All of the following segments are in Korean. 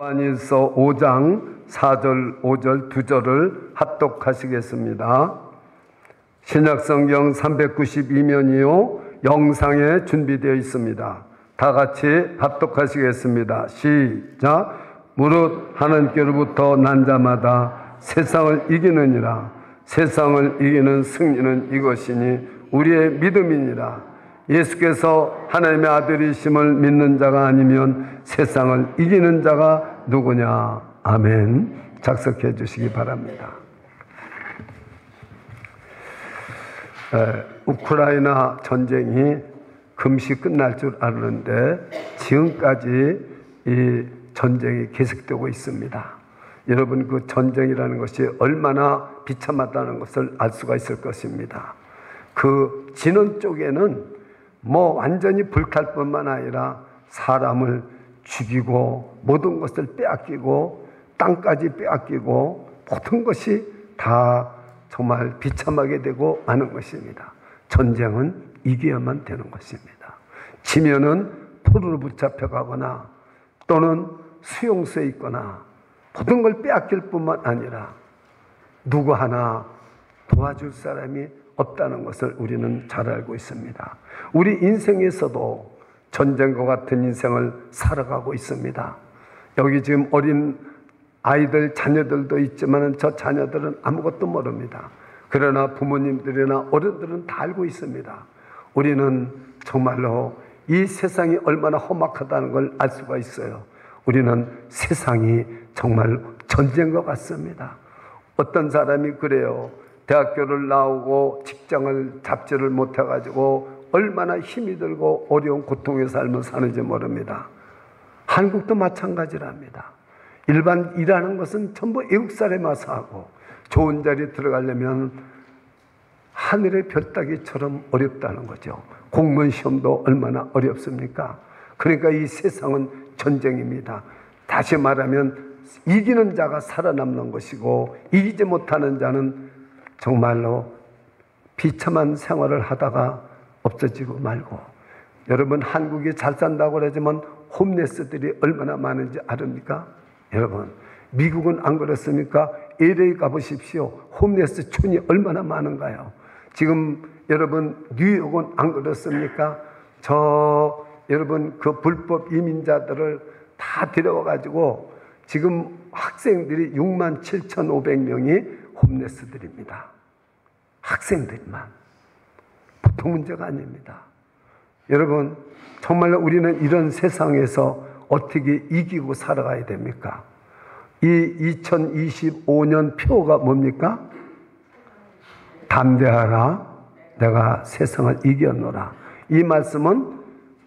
요한일서 5장 4절 5절 2절을 합독하시겠습니다. 신약성경 392면이요 영상에 준비되어 있습니다. 다 같이 합독하시겠습니다. 시작. 무릇 하나님께로부터 난 자마다 세상을 이기느니라. 세상을 이기는 승리는 이것이니 우리의 믿음이니라. 예수께서 하나님의 아들이심을 믿는 자가 아니면 세상을 이기는 자가 누구냐. 아멘. 작석해 주시기 바랍니다. 우크라이나 전쟁이 금시 끝날 줄 알았는데 지금까지 이 전쟁이 계속되고 있습니다. 여러분, 그 전쟁이라는 것이 얼마나 비참하다는 것을 알 수가 있을 것입니다. 그 진원 쪽에는 완전히 불탈 뿐만 아니라 사람을 죽이고 모든 것을 빼앗기고 땅까지 빼앗기고 모든 것이 다 정말 비참하게 되고 마는 것입니다. 전쟁은 이겨야만 되는 것입니다. 지면은 포로로 붙잡혀가거나 또는 수용소에 있거나 모든 걸 빼앗길 뿐만 아니라 누구 하나 도와줄 사람이 없다는 것을 우리는 잘 알고 있습니다. 우리 인생에서도 전쟁과 같은 인생을 살아가고 있습니다. 여기 지금 어린 아이들, 자녀들도 있지만 저 자녀들은 아무것도 모릅니다. 그러나 부모님들이나 어른들은 다 알고 있습니다. 우리는 정말로 이 세상이 얼마나 험악하다는 걸 알 수가 있어요. 우리는 세상이 정말 전쟁과 같습니다. 어떤 사람이 그래요. 대학교를 나오고 직장을 잡지를 못해가지고 얼마나 힘이 들고 어려운 고통의 삶을 사는지 모릅니다. 한국도 마찬가지랍니다. 일반 일하는 것은 전부 외국 사람이 와서 하고 좋은 자리에 들어가려면 하늘의 별 따기처럼 어렵다는 거죠. 공무원 시험도 얼마나 어렵습니까? 그러니까 이 세상은 전쟁입니다. 다시 말하면 이기는 자가 살아남는 것이고 이기지 못하는 자는 정말로 비참한 생활을 하다가 없어지고 말고. 여러분, 한국이 잘 산다고 그러지만 홈레스들이 얼마나 많은지 아십니까? 여러분, 미국은 안 그렇습니까? LA 가보십시오. 홈레스 촌이 얼마나 많은가요? 지금 여러분, 뉴욕은 안 그렇습니까? 여러분, 그 불법 이민자들을 다 데려와가지고 지금 학생들이 67,500명이 홈레스들입니다. 학생들만. 보통 문제가 아닙니다. 여러분, 정말로 우리는 이런 세상에서 어떻게 이기고 살아가야 됩니까? 이 2025년 표가 뭡니까? 담대하라, 내가 세상을 이겼노라. 이 말씀은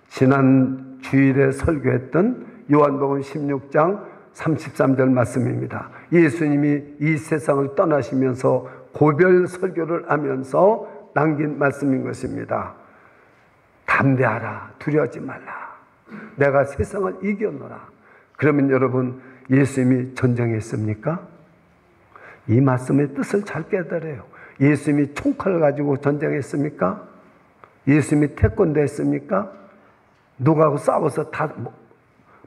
지난 주일에 설교했던 요한복음 16장 33절 말씀입니다. 예수님이 이 세상을 떠나시면서 고별 설교를 하면서 남긴 말씀인 것입니다. 담대하라, 두려워하지 말라, 내가 세상을 이겼노라. 그러면 여러분, 예수님이 전쟁했습니까? 이 말씀의 뜻을 잘 깨달아요. 예수님이 총칼을 가지고 전쟁했습니까? 예수님이 태권도 했습니까? 누구하고 싸워서 다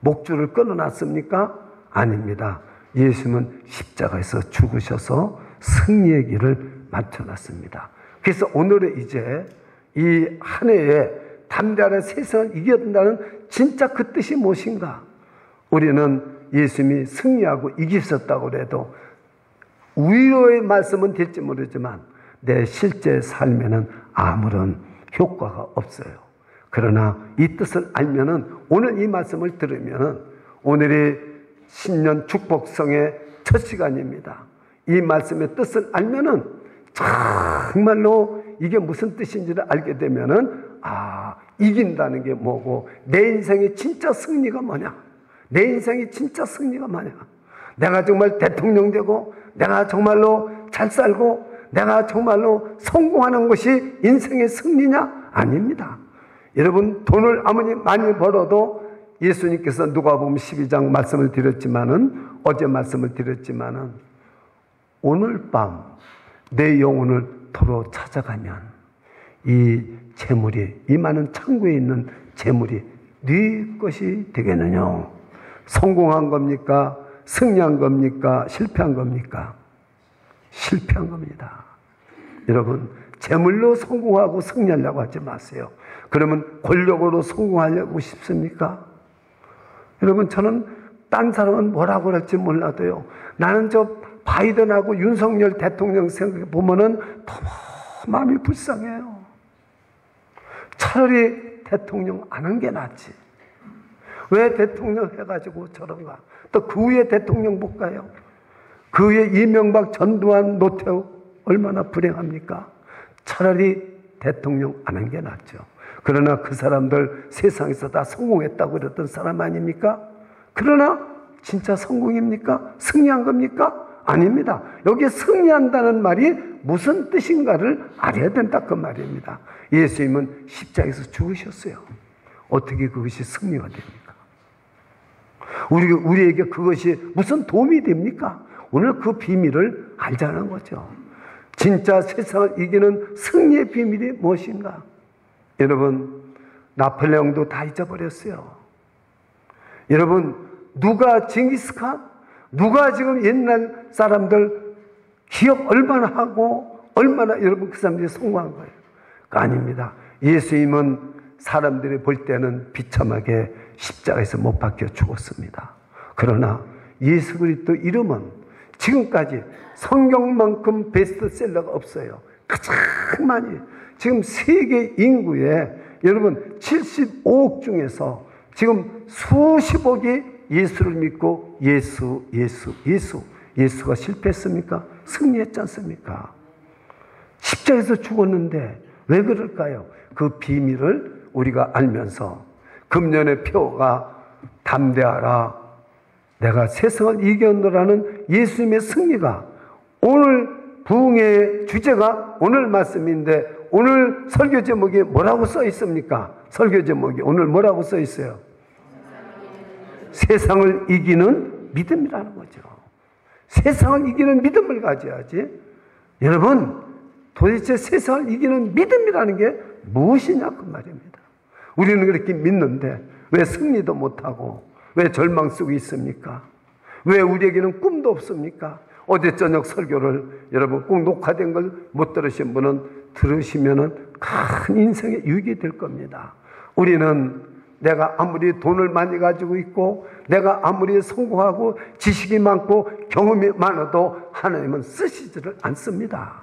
목줄을 끊어놨습니까? 아닙니다. 예수님은 십자가에서 죽으셔서 승리의 길을 맞춰놨습니다. 그래서 오늘의 이제 이 한 해에 담대하라, 세상을 이겨낸다는 진짜 그 뜻이 무엇인가? 우리는 예수님이 승리하고 이기셨다고 해도 위로의 말씀은 될지 모르지만 내 실제 삶에는 아무런 효과가 없어요. 그러나 이 뜻을 알면은, 오늘 이 말씀을 들으면은 오늘이 신년 축복성의 첫 시간입니다. 이 말씀의 뜻을 알면은 정말로 이게 무슨 뜻인지를 알게 되면은, 이긴다는 게 뭐고, 내 인생의 진짜 승리가 뭐냐, 내 인생의 진짜 승리가 뭐냐, 내가 정말 대통령 되고 내가 정말로 잘 살고 내가 정말로 성공하는 것이 인생의 승리냐? 아닙니다. 여러분, 돈을 아무리 많이 벌어도 예수님께서 누가복음 12장 말씀을 드렸지만은, 어제 말씀을 드렸지만은, 오늘 밤 내 영혼을 도로 찾아가면 이 재물이, 이 많은 창고에 있는 재물이 네 것이 되겠느냐? 성공한 겁니까? 승리한 겁니까? 실패한 겁니까? 실패한 겁니다. 여러분, 재물로 성공하고 승리하려고 하지 마세요. 그러면 권력으로 성공하려고 싶습니까? 여러분, 저는 딴 사람은 뭐라고 그럴지 몰라도요, 나는 저 바이든하고 윤석열 대통령 생각해 보면은 너무 마음이 불쌍해요. 차라리 대통령 안 한 게 낫지. 왜 대통령 해가지고 저런가? 또 그 위에 대통령 볼까요? 그 위에 이명박, 전두환, 노태우 얼마나 불행합니까? 차라리 대통령 안 한 게 낫죠. 그러나 그 사람들 세상에서 다 성공했다고 그랬던 사람 아닙니까? 그러나 진짜 성공입니까? 승리한 겁니까? 아닙니다. 여기에 승리한다는 말이 무슨 뜻인가를 알아야 된다 그 말입니다. 예수님은 십자가에서 죽으셨어요. 어떻게 그것이 승리가 됩니까? 우리에게 그것이 무슨 도움이 됩니까? 오늘 그 비밀을 알자는 거죠. 진짜 세상을 이기는 승리의 비밀이 무엇인가? 여러분, 나폴레옹도 다 잊어버렸어요. 여러분, 누가 징기스칸? 누가 지금 옛날 사람들 기억 얼마나 하고 얼마나 여러분 그 사람들이 성공한 거예요? 아닙니다. 예수님은 사람들이 볼 때는 비참하게 십자가에서 못 박혀 죽었습니다. 그러나 예수 그리스도 이름은 지금까지 성경만큼 베스트셀러가 없어요. 가장 많이 지금 세계 인구의 여러분 75억 중에서 지금 수십억이 예수를 믿고 예수가 실패했습니까? 승리했지 않습니까? 십자가에서 죽었는데 왜 그럴까요? 그 비밀을 우리가 알면서 금년의 표가 담대하라, 내가 세상을 이겼노라는 예수님의 승리가 오늘 부흥의 주제가 오늘 말씀인데 오늘 설교 제목이 뭐라고 써 있습니까? 설교 제목이 오늘 뭐라고 써 있어요? 세상을 이기는 믿음이라는 거죠. 세상을 이기는 믿음을 가져야지. 여러분, 도대체 세상을 이기는 믿음이라는 게 무엇이냐 그 말입니다. 우리는 그렇게 믿는데 왜 승리도 못하고 왜 절망 속에 있습니까? 왜 우리에게는 꿈도 없습니까? 어제 저녁 설교를 여러분 꼭 녹화된 걸 못 들으신 분은 들으시면은 큰 인생의 유익이 될 겁니다. 우리는 내가 아무리 돈을 많이 가지고 있고 내가 아무리 성공하고 지식이 많고 경험이 많아도 하나님은 쓰시지를 않습니다.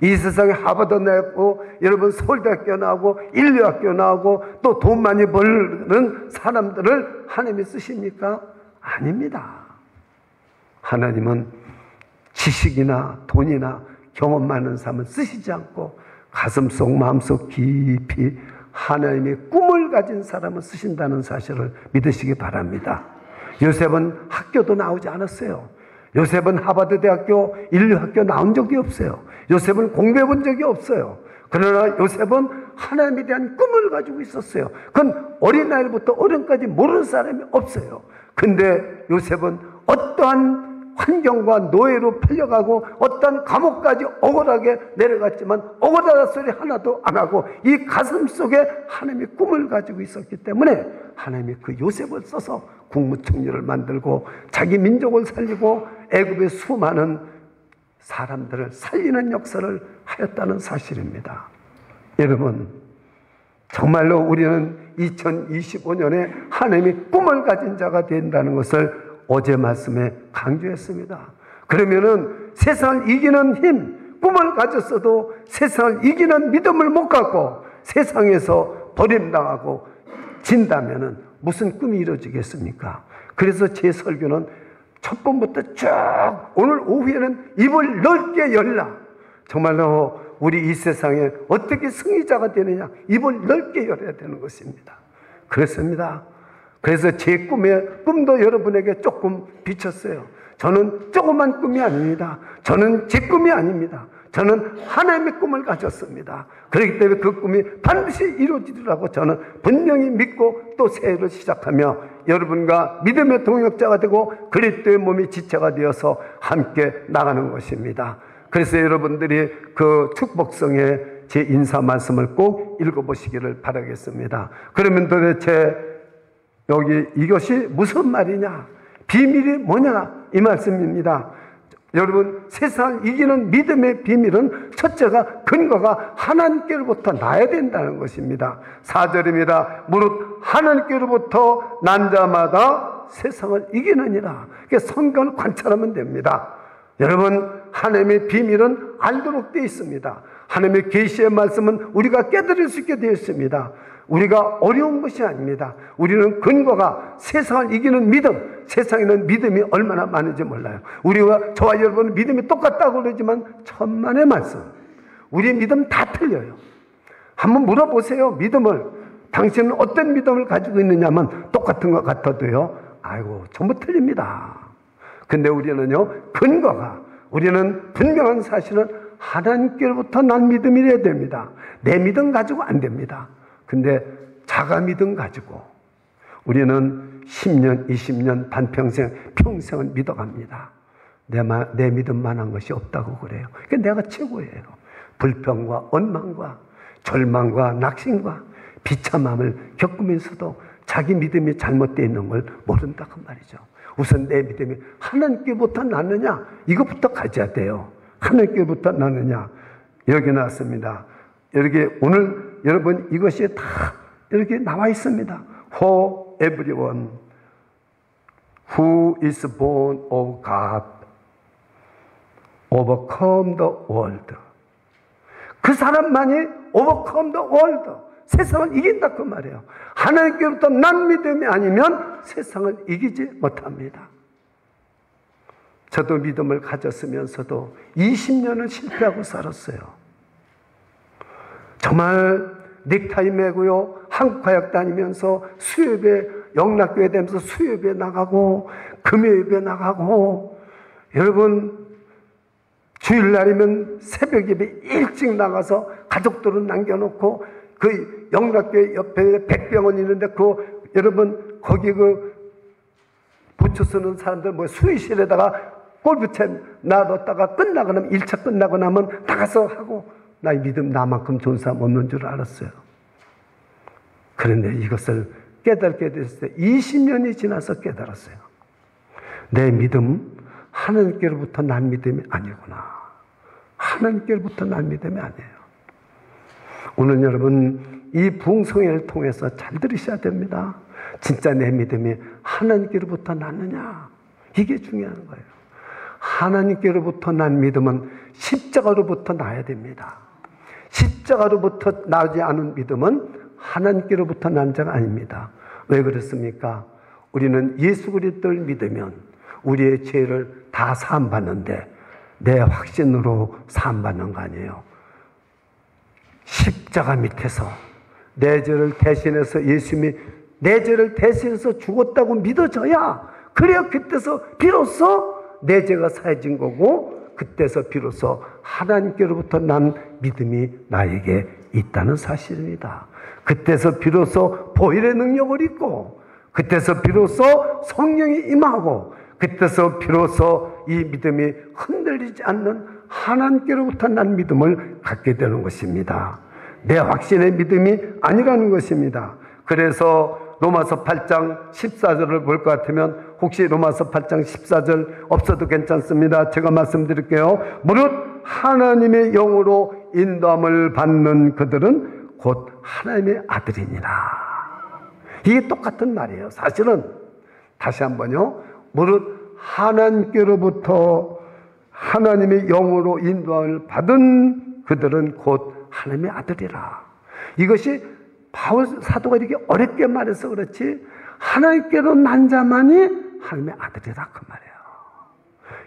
이 세상에 하버드 나오고 여러분 서울대학교 나오고 인류학교 나오고 또 돈 많이 버는 사람들을 하나님이 쓰십니까? 아닙니다. 하나님은 지식이나 돈이나 경험 많은 사람을 쓰시지 않고 가슴속 마음속 깊이 하나님의 꿈을 가진 사람을 쓰신다는 사실을 믿으시기 바랍니다. 요셉은 학교도 나오지 않았어요. 요셉은 하버드 대학교 인류학교 나온 적이 없어요. 요셉은 공부해 본 적이 없어요. 그러나 요셉은 하나님에 대한 꿈을 가지고 있었어요. 그건 어린아이부터 어른까지 모르는 사람이 없어요. 근데 요셉은 어떠한 환경과 노예로 팔려가고 어떤 감옥까지 억울하게 내려갔지만 억울하다 소리 하나도 안 하고 이 가슴 속에 하나님의 꿈을 가지고 있었기 때문에 하나님이 그 요셉을 써서 국무총리를 만들고 자기 민족을 살리고 애굽의 수많은 사람들을 살리는 역사를 하였다는 사실입니다. 여러분, 정말로 우리는 2025년에 하나님의 꿈을 가진 자가 된다는 것을 어제 말씀에 강조했습니다. 그러면은 세상을 이기는 힘, 꿈을 가졌어도 세상을 이기는 믿음을 못 갖고 세상에서 버림당하고 진다면은 무슨 꿈이 이루어지겠습니까? 그래서 제 설교는 첫 번부터 쭉 오늘 오후에는 입을 넓게 열라. 정말로 우리 이 세상에 어떻게 승리자가 되느냐, 입을 넓게 열어야 되는 것입니다. 그렇습니다. 그래서 제 꿈도 여러분에게 조금 비쳤어요. 저는 조그만 꿈이 아닙니다. 저는 제 꿈이 아닙니다. 저는 하나님의 꿈을 가졌습니다. 그렇기 때문에 그 꿈이 반드시 이루어지리라고 저는 분명히 믿고 또 새해를 시작하며 여러분과 믿음의 동역자가 되고 그리스도의 몸이 지체가 되어서 함께 나가는 것입니다. 그래서 여러분들이 그 축복성의 제 인사 말씀을 꼭 읽어보시기를 바라겠습니다. 그러면 도대체 여기 이것이 무슨 말이냐? 비밀이 뭐냐? 이 말씀입니다. 여러분, 세상을 이기는 믿음의 비밀은 첫째가 근거가 하나님께로부터 나야 된다는 것입니다. 4절입니다. 무릇 하나님께로부터 난 자마다 세상을 이기느니라. 성경을 관찰하면 됩니다. 여러분, 하나님의 비밀은 알도록 되어 있습니다. 하나님의 계시의 말씀은 우리가 깨달을 수 있게 되어 있습니다. 우리가 어려운 것이 아닙니다. 우리는 근거가 세상을 이기는 믿음, 세상에는 믿음이 얼마나 많은지 몰라요. 우리와 저와 여러분은 믿음이 똑같다고 그러지만 천만의 말씀, 우리의 믿음 다 틀려요. 한번 물어보세요. 믿음을, 당신은 어떤 믿음을 가지고 있느냐면 똑같은 것 같아도요, 아이고 전부 틀립니다. 근데 우리는요, 근거가, 우리는 분명한 사실은 하나님께로부터 난 믿음이래야 됩니다. 내 믿음 가지고 안 됩니다. 근데 자가 믿음 가지고 우리는 10년, 20년, 반평생, 평생을 믿어갑니다. 내 믿음만한 것이 없다고 그래요. 그러니까 내가 최고예요. 불평과 원망과 절망과 낙심과 비참함을 겪으면서도 자기 믿음이 잘못되어 있는 걸 모른다 그 말이죠. 우선 내 믿음이 하나님께부터 났느냐, 이것부터 가져야 돼요. 하나님께부터 났느냐. 여기 나왔습니다. 이렇게 오늘 여러분 이것이 다 이렇게 나와 있습니다. For everyone who is born of God overcome the world. 그 사람만이 overcome the world. 세상을 이긴다 그 말이에요. 하나님께로부터 난 믿음이 아니면 세상을 이기지 못합니다. 저도 믿음을 가졌으면서도 20년을 실패하고 살았어요. 정말 넥타이 매고요, 한국화역 다니면서 수요예배, 영락교회 다니면서 수요예배 나가고 금요예배 나가고, 여러분 주일날이면 새벽예배 일찍 나가서 가족들은 남겨놓고 그 영락교회 옆에 백병원 있는데 여러분 거기 부츠 쓰는 사람들 수의실에다가 골프채 놔뒀다가 끝나고 나면 1차 끝나고 나면 나가서 하고, 나의 믿음 나만큼 좋은 사람 없는 줄 알았어요. 그런데 이것을 깨닫게 됐을 때 20년이 지나서 깨달았어요. 내 믿음 하나님께로부터 난 믿음이 아니구나. 하나님께로부터 난 믿음이 아니에요. 오늘 여러분 이 부흥성회를 통해서 잘 들으셔야 됩니다. 진짜 내 믿음이 하나님께로부터 났느냐, 이게 중요한 거예요. 하나님께로부터 난 믿음은 십자가로부터 나야 됩니다. 십자가로부터 나지 않은 믿음은 하나님께로부터 난 자가 아닙니다. 왜 그렇습니까? 우리는 예수 그리스도를 믿으면 우리의 죄를 다 사함받는데 내 확신으로 사함받는 거 아니에요. 십자가 밑에서 내 죄를 대신해서 예수님이 내 죄를 대신해서 죽었다고 믿어져야, 그래야 그때서 비로소 내 죄가 사해진 거고, 그때서 비로소 하나님께로부터 난 믿음이 나에게 있다는 사실입니다. 그때서 비로소 보혈의 능력을 입고, 그때서 비로소 성령이 임하고, 그때서 비로소 이 믿음이 흔들리지 않는 하나님께로부터 난 믿음을 갖게 되는 것입니다. 내 확신의 믿음이 아니라는 것입니다. 그래서 로마서 8장 14절을 볼 것 같으면, 혹시 로마서 8장 14절 없어도 괜찮습니다. 제가 말씀드릴게요. 무릇 하나님의 영으로 인도함을 받는 그들은 곧 하나님의 아들이니라. 이게 똑같은 말이에요. 사실은 다시 한번요. 무릇 하나님께로부터 하나님의 영으로 인도함을 받은 그들은 곧 하나님의 아들이라. 이것이 바울 사도가 이렇게 어렵게 말해서 그렇지, 하나님께로 난 자만이 하나님의 아들이라 그 말이에요.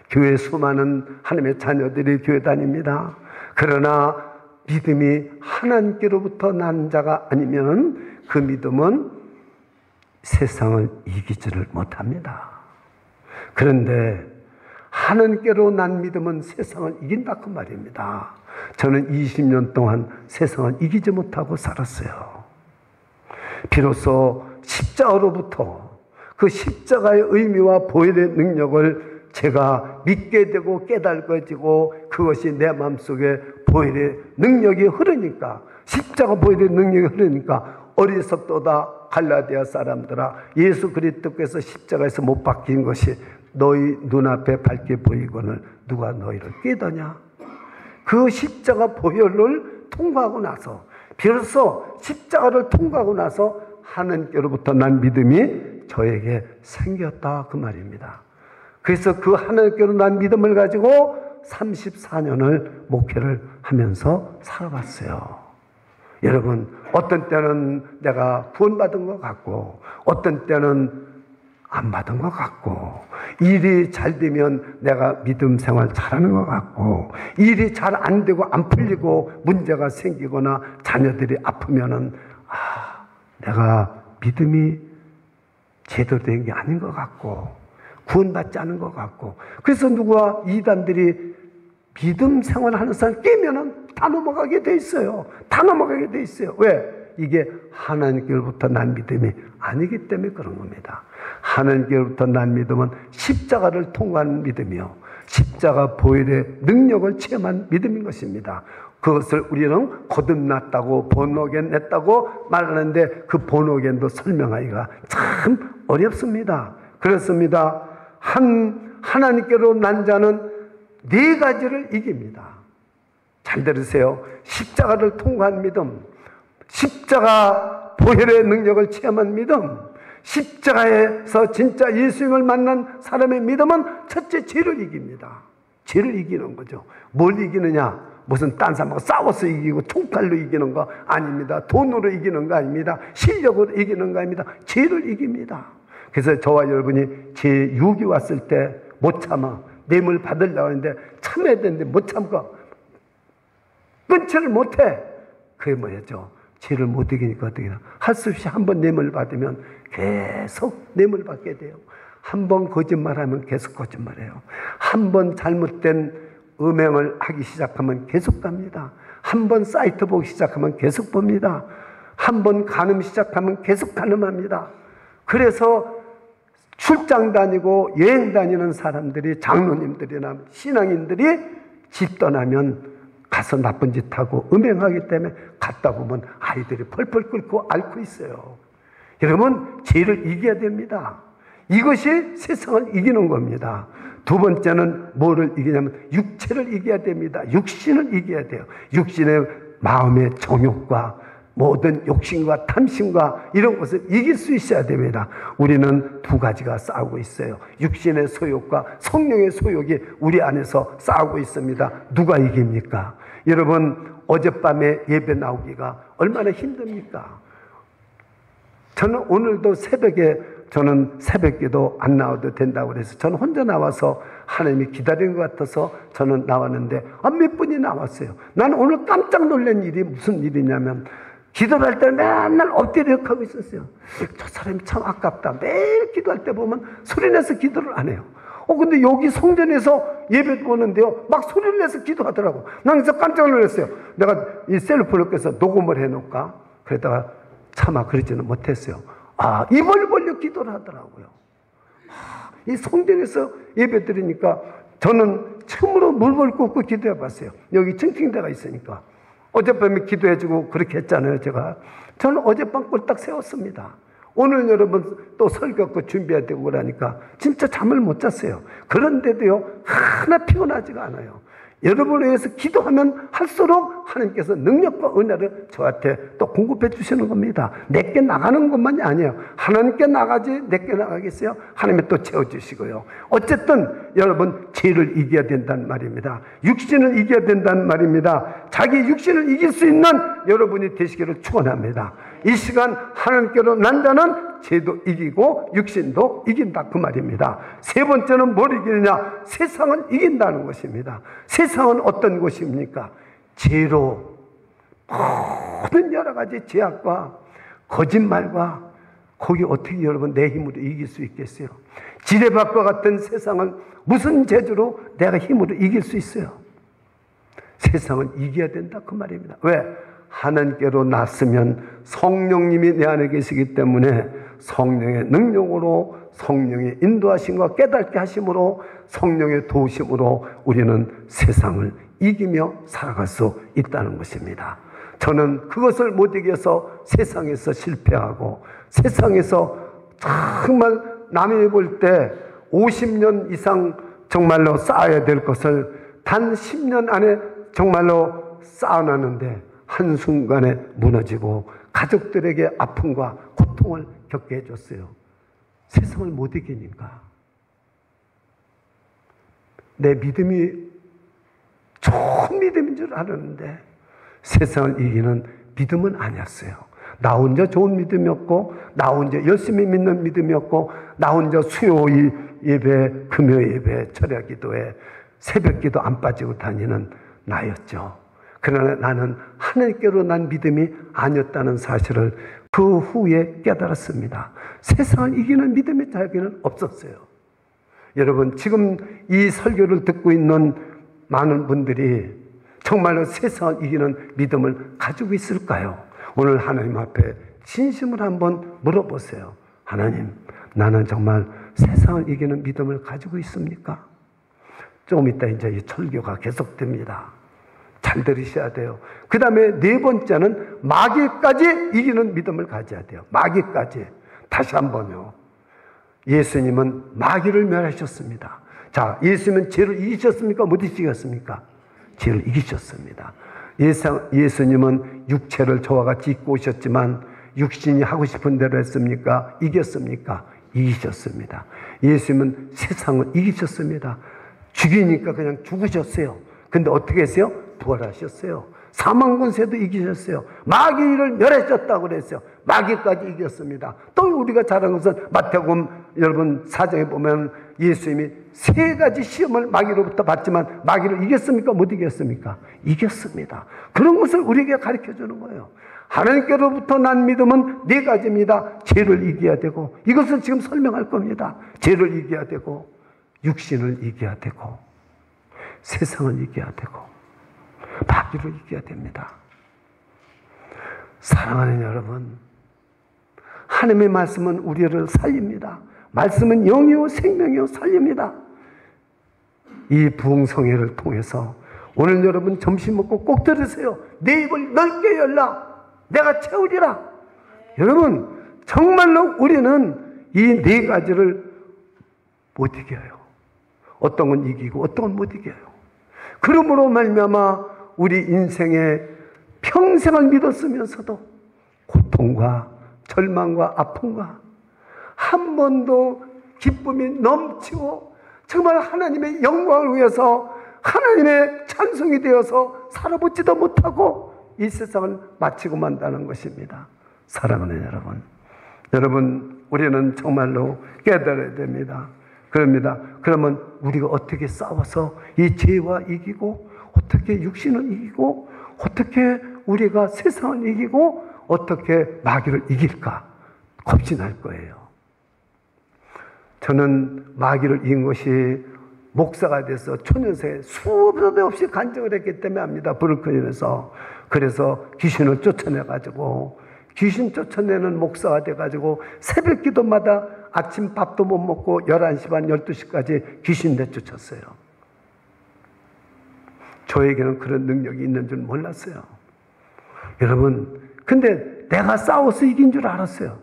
교회 수많은 하나님의 자녀들이 교회 다닙니다. 그러나 믿음이 하나님께로부터 난 자가 아니면 그 믿음은 세상을 이기지를 못합니다. 그런데 하나님께로 난 믿음은 세상을 이긴다 그 말입니다. 저는 20년 동안 세상을 이기지 못하고 살았어요. 비로소 십자가로부터 그 십자가의 의미와 보혈의 능력을 제가 믿게 되고 깨달아지고, 그것이 내 마음속에 보혈의 능력이 흐르니까, 십자가 보혈의 능력이 흐르니까 어리석도다 갈라디아 사람들아, 예수 그리스도께서 십자가에서 못 박힌 것이 너희 눈앞에 밝게 보이거늘 누가 너희를 깨더냐? 그 십자가 보혈을 통과하고 나서, 비로소 십자가를 통과하고 나서 하나님께로부터 난 믿음이 저에게 생겼다, 그 말입니다. 그래서 그 하나님께로 난 믿음을 가지고 34년을 목회를 하면서 살아봤어요. 여러분, 어떤 때는 내가 구원받은 것 같고, 어떤 때는 안 받은 것 같고, 일이 잘 되면 내가 믿음 생활 잘하는 것 같고, 일이 잘 안 되고 안 풀리고 문제가 생기거나 자녀들이 아프면은 내가 믿음이 제대로 된 게 아닌 것 같고, 구원받지 않은 것 같고, 그래서 누가 이단들이 믿음 생활하는 사람 깨면은 다 넘어가게 돼 있어요. 다 넘어가게 돼 있어요. 왜? 이게 하나님께로부터 난 믿음이 아니기 때문에 그런 겁니다. 하나님께로부터 난 믿음은 십자가를 통과한 믿음이요, 십자가 보혈의 능력을 체험한 믿음인 것입니다. 그것을 우리는 거듭났다고 본어겐 냈다고 말하는데, 그 본어겐도 설명하기가 참 어렵습니다. 그렇습니다. 하나님께로 난 자는 네 가지를 이깁니다. 잘 들으세요. 십자가를 통과한 믿음, 십자가 보혈의 능력을 체험한 믿음, 십자가에서 진짜 예수님을 만난 사람의 믿음은 첫째, 죄를 이깁니다. 죄를 이기는 거죠. 뭘 이기느냐? 무슨 딴 사람하고 싸워서 이기고 총칼로 이기는 거 아닙니다. 돈으로 이기는 거 아닙니다. 실력으로 이기는 거 아닙니다. 죄를 이깁니다. 그래서 저와 여러분이 제 유혹이 왔을 때 못 참아 뇌물 받으려고 하는데 참아야 되는데 못 참고 끊지를 못해. 그게 뭐였죠? 죄를 못 이기니까 어떻게 해요? 할 수 없이 한 번 뇌물 받으면 계속 뇌물 받게 돼요. 한 번 거짓말하면 계속 거짓말해요. 한 번 잘못된 음행을 하기 시작하면 계속 갑니다. 한 번 사이트 보기 시작하면 계속 봅니다. 한 번 간음 시작하면 계속 간음합니다. 그래서 출장 다니고 여행 다니는 사람들이, 장로님들이나 신앙인들이 집 떠나면 가서 나쁜 짓 하고 음행하기 때문에 갔다 보면 아이들이 펄펄 끓고 앓고 있어요. 여러분, 죄를 이겨야 됩니다. 이것이 세상을 이기는 겁니다. 두 번째는 뭐를 이기냐면 육체를 이겨야 됩니다. 육신을 이겨야 돼요. 육신의 마음의 정욕과 모든 욕심과 탐심과 이런 것을 이길 수 있어야 됩니다. 우리는 두 가지가 싸우고 있어요. 육신의 소욕과 성령의 소욕이 우리 안에서 싸우고 있습니다. 누가 이깁니까? 여러분, 어젯밤에 예배 나오기가 얼마나 힘듭니까? 저는 오늘도 저는 새벽에도 안 나와도 된다고 그래서 저는 혼자 나와서 하나님이 기다리는 것 같아서 저는 나왔는데 몇 분이 나왔어요. 나는 오늘 깜짝 놀란 일이 무슨 일이냐면, 기도를 할 때 맨날 엎드려 하고 있었어요. 저 사람이 참 아깝다. 매일 기도할 때 보면 소리내서 기도를 안 해요. 근데 여기 성전에서 예배 보는데요, 막 소리를 내서 기도하더라고. 난 그래서 깜짝 놀랐어요. 내가 이 셀프로 껴서 녹음을 해놓을까? 그러다가 차마 그러지는 못했어요. 입을 벌려 기도를 하더라고요. 이 성전에서 예배 드리니까 저는 처음으로 물을 꽂고 기도해 봤어요. 여기 층층대가 있으니까. 어젯밤에 기도해주고 그렇게 했잖아요, 제가. 저는 어젯밤 꼴딱 세웠습니다. 오늘 여러분 또 설교하고 준비해야 되고 그러니까 진짜 잠을 못 잤어요. 그런데도요, 하나 피곤하지가 않아요. 여러분을 위해서 기도하면 할수록 하나님께서 능력과 은혜를 저한테 또 공급해 주시는 겁니다. 내게 나가는 것만이 아니에요. 하나님께 나가지 내게 나가겠어요? 하나님이 또 채워주시고요. 어쨌든 여러분, 죄를 이겨야 된다는 말입니다. 육신을 이겨야 된다는 말입니다. 자기 육신을 이길 수 있는 여러분이 되시기를 축원합니다. 이 시간 하나님께로 난 자는 죄도 이기고 육신도 이긴다, 그 말입니다. 세 번째는 뭘 이기느냐? 세상을 이긴다는 것입니다. 세상은 어떤 곳입니까? 죄로 모든 여러 가지 죄악과 거짓말과, 거기 어떻게 여러분 내 힘으로 이길 수 있겠어요? 지뢰밭과 같은 세상을 무슨 재주로 내가 힘으로 이길 수 있어요? 세상을 이겨야 된다, 그 말입니다. 왜? 하나님께로 났으면 성령님이 내 안에 계시기 때문에 성령의 능력으로, 성령의 인도하심과 깨닫게 하심으로, 성령의 도우심으로 우리는 세상을 이기며 살아갈 수 있다는 것입니다. 저는 그것을 못 이겨서 세상에서 실패하고 세상에서 정말 남이 볼 때 50년 이상 정말로 쌓아야 될 것을 단 10년 안에 정말로 쌓아놨는데 한순간에 무너지고 가족들에게 아픔과 고통을 겪게 해줬어요. 세상을 못 이기니까. 내 믿음이 좋은 믿음인 줄 알았는데 세상을 이기는 믿음은 아니었어요. 나 혼자 좋은 믿음이었고, 나 혼자 열심히 믿는 믿음이었고, 나 혼자 수요 예배, 금요 예배, 철야 기도에 새벽 기도 안 빠지고 다니는 나였죠. 그러나 나는 하나님께로 난 믿음이 아니었다는 사실을 그 후에 깨달았습니다. 세상을 이기는 믿음의 자격은 없었어요. 여러분, 지금 이 설교를 듣고 있는 많은 분들이 정말로 세상을 이기는 믿음을 가지고 있을까요? 오늘 하나님 앞에 진심으로 한번 물어보세요. 하나님, 나는 정말 세상을 이기는 믿음을 가지고 있습니까? 조금 이따 이제 이 설교가 계속됩니다. 잘 들으셔야 돼요. 그 다음에 네 번째는 마귀까지 이기는 믿음을 가져야 돼요. 마귀까지. 다시 한번요. 예수님은 마귀를 멸하셨습니다. 자, 예수님은 죄를 이기셨습니까? 못 이기셨습니까? 죄를 이기셨습니다. 예수님은 육체를 저와 같이 입고 오셨지만 육신이 하고 싶은 대로 했습니까? 이겼습니까? 이기셨습니다. 예수님은 세상을 이기셨습니다. 죽이니까 그냥 죽으셨어요. 근데 어떻게 했어요? 부활하셨어요. 사망 권세도 이기셨어요. 마귀를 멸하셨다고 그랬어요. 마귀까지 이겼습니다. 또 우리가 잘한 것은 마태복음 여러분 4장에 보면 예수님이 세 가지 시험을 마귀로부터 받지만 마귀를 이겼습니까? 못 이겼습니까? 이겼습니다. 그런 것을 우리에게 가르쳐 주는 거예요. 하나님께로부터 난 믿음은 네 가지입니다. 죄를 이겨야 되고, 이것을 지금 설명할 겁니다. 죄를 이겨야 되고, 육신을 이겨야 되고, 세상을 이겨야 되고, 마귀를 이겨야 됩니다. 사랑하는 여러분, 하나님의 말씀은 우리를 살립니다. 말씀은 영이요 생명이요 살립니다. 이 부흥성회를 통해서 오늘 여러분 점심 먹고 꼭 들으세요. 내 입을 넓게 열라. 내가 채우리라. 여러분, 정말로 우리는 이 네 가지를 못 이겨요. 어떤 건 이기고 어떤 건 못 이겨요. 그러므로 말미암아 우리 인생에 평생을 믿었으면서도 고통과 절망과 아픔과 한 번도 기쁨이 넘치고 정말 하나님의 영광을 위해서 하나님의 찬송이 되어서 살아보지도 못하고 이 세상을 마치고 만다는 것입니다. 사랑하는 여러분, 우리는 정말로 깨달아야 됩니다. 그러면 우리가 어떻게 싸워서 이 죄와 이기고, 어떻게 육신을 이기고, 어떻게 우리가 세상을 이기고, 어떻게 마귀를 이길까 겁진할 거예요. 저는 마귀를 이긴 것이 목사가 돼서 초년생에 수없이 없이 간증을 했기 때문에 압니다. 브루클린에서. 그래서 귀신을 쫓아내가지고, 귀신 쫓아내는 목사가 돼가지고 새벽 기도마다 아침 밥도 못 먹고 11시 반 12시까지 귀신 내쫓았어요. 저에게는 그런 능력이 있는 줄 몰랐어요. 여러분, 근데 내가 싸워서 이긴 줄 알았어요.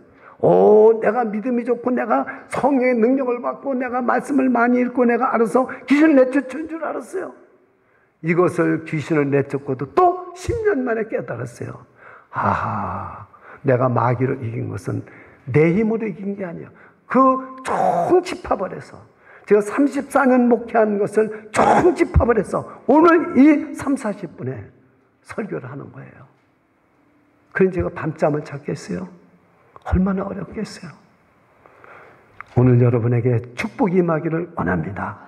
내가 믿음이 좋고 내가 성령의 능력을 받고 내가 말씀을 많이 읽고 내가 알아서 귀신을 내쫓은 줄 알았어요. 이것을 귀신을 내쫓고도 또 10년 만에 깨달았어요. 내가 마귀를 이긴 것은 내 힘으로 이긴 게 아니야. 그 총 집합을 해서 제가 34년 목회한 것을 총 집합을 해서 오늘 이 3, 40분에 설교를 하는 거예요. 그럼 제가 밤잠을 잤겠어요? 얼마나 어렵겠어요? 오늘 여러분에게 축복이 임하기를 원합니다.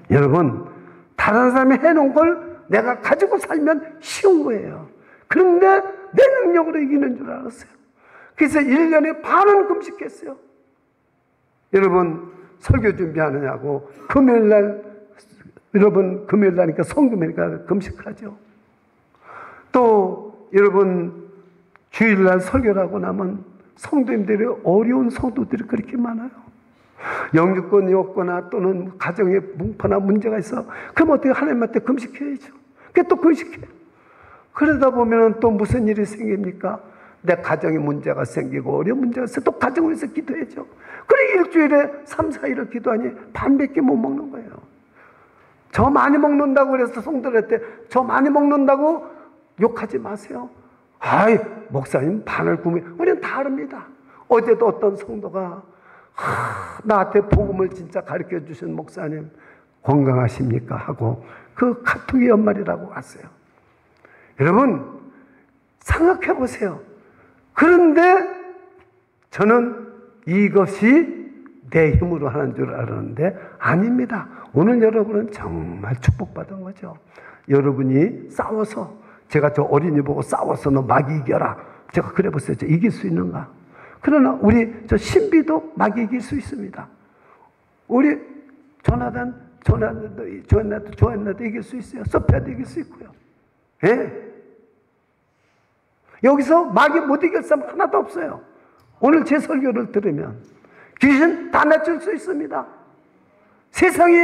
여러분, 다른 사람이 해놓은 걸 내가 가지고 살면 쉬운 거예요. 그런데 내 능력으로 이기는 줄 알았어요. 그래서 1년에 반은 금식했어요. 여러분, 설교 준비하느냐고 금요일날, 여러분 금요일날이니까 성금이니까 금식하죠. 또 여러분 주일날 설교를 하고 나면 성도님들이 어려운 성도들이 그렇게 많아요. 영주권이 없거나 또는 가정에 문파나 문제가 있어. 그럼 어떻게 하나님한테 금식해야죠. 그게 또 금식해요. 그러다 보면 또 무슨 일이 생깁니까? 내 가정에 문제가 생기고 어려운 문제가 있어 또 가정을 위해서 기도해줘. 그래 일주일에 3, 4일을 기도하니 반밖에 못 먹는 거예요. 저 많이 먹는다고 그래서 성도한테 저 많이 먹는다고 욕하지 마세요. 아이 목사님 반을 구매 우리는 다릅니다. 어제도 어떤 성도가 나한테 복음을 진짜 가르쳐 주신 목사님 건강하십니까? 하고 그 카톡이 연말이라고 왔어요. 여러분 생각해 보세요. 그런데 저는 이것이 내 힘으로 하는 줄 알았는데 아닙니다. 오늘 여러분은 정말 축복받은 거죠. 여러분이 싸워서 제가 저 어린이 보고 싸워서 너 마귀 이겨라. 제가 그래 보세요. 저 이길 수 있는가? 그러나 우리 저 신비도 마귀 이길 수 있습니다. 우리 조나단도 이길 수 있어요. 소피아도 이길 수 있고요. 예? 여기서 마귀 못 이길 사람 하나도 없어요. 오늘 제 설교를 들으면 귀신 다 맺을 수 있습니다. 세상이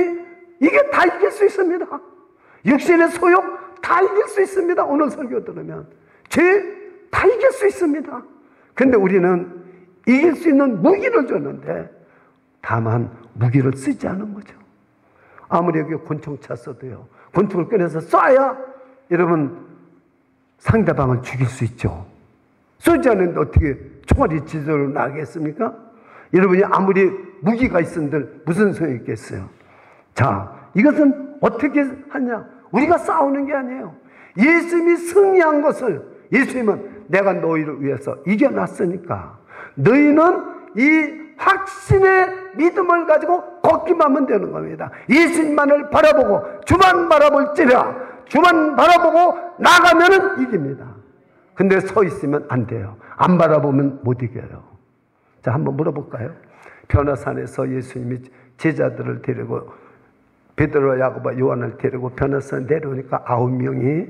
이게 다 이길 수 있습니다. 육신의 소욕 다 이길 수 있습니다. 오늘 설교 들으면 죄 다 이길 수 있습니다. 근데 우리는 이길 수 있는 무기를 줬는데 다만 무기를 쓰지 않은 거죠. 아무리 여기 권총 찼어도요. 권총을 꺼내서 쏴야 여러분 상대방을 죽일 수 있죠. 쏘지 않는데 어떻게 총알이 지저로 나겠습니까? 여러분이 아무리 무기가 있은들 무슨 소용이 있겠어요? 자, 이것은 어떻게 하냐? 우리가 싸우는 게 아니에요. 예수님이 승리한 것을 예수님은 내가 너희를 위해서 이겨놨으니까 너희는 이 확신의 믿음을 가지고 걷기만 하면 되는 겁니다. 예수님만을 바라보고 주만 바라볼지라 주만 바라보고 나가면은 이깁니다. 근데 서 있으면 안 돼요. 안 바라보면 못 이겨요. 자, 한번 물어볼까요? 변화산에서 예수님이 제자들을 데리고 베드로와 야고보와 요한을 데리고 변화산 내려오니까 9명이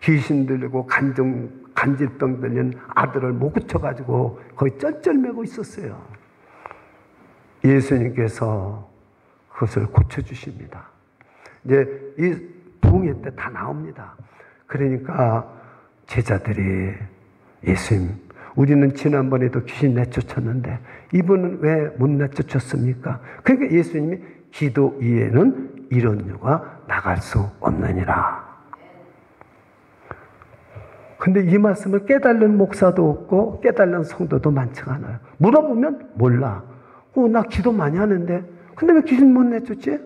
귀신 들리고 간질병 들린 아들을 못 고쳐가지고 거의 쩔쩔매고 있었어요. 예수님께서 그것을 고쳐주십니다. 이제 이 부흥회 때 다 나옵니다. 그러니까 제자들이 예수님, 우리는 지난번에도 귀신 내쫓았는데 이분은 왜 못 내쫓았습니까? 그러니까 예수님이 기도 이에는 이런 유가 나갈 수 없느니라. 근데 이 말씀을 깨달는 목사도 없고 깨달는 성도도 많지가 않아요. 물어보면 몰라. 나 기도 많이 하는데 근데 왜 귀신 못 내쫓지?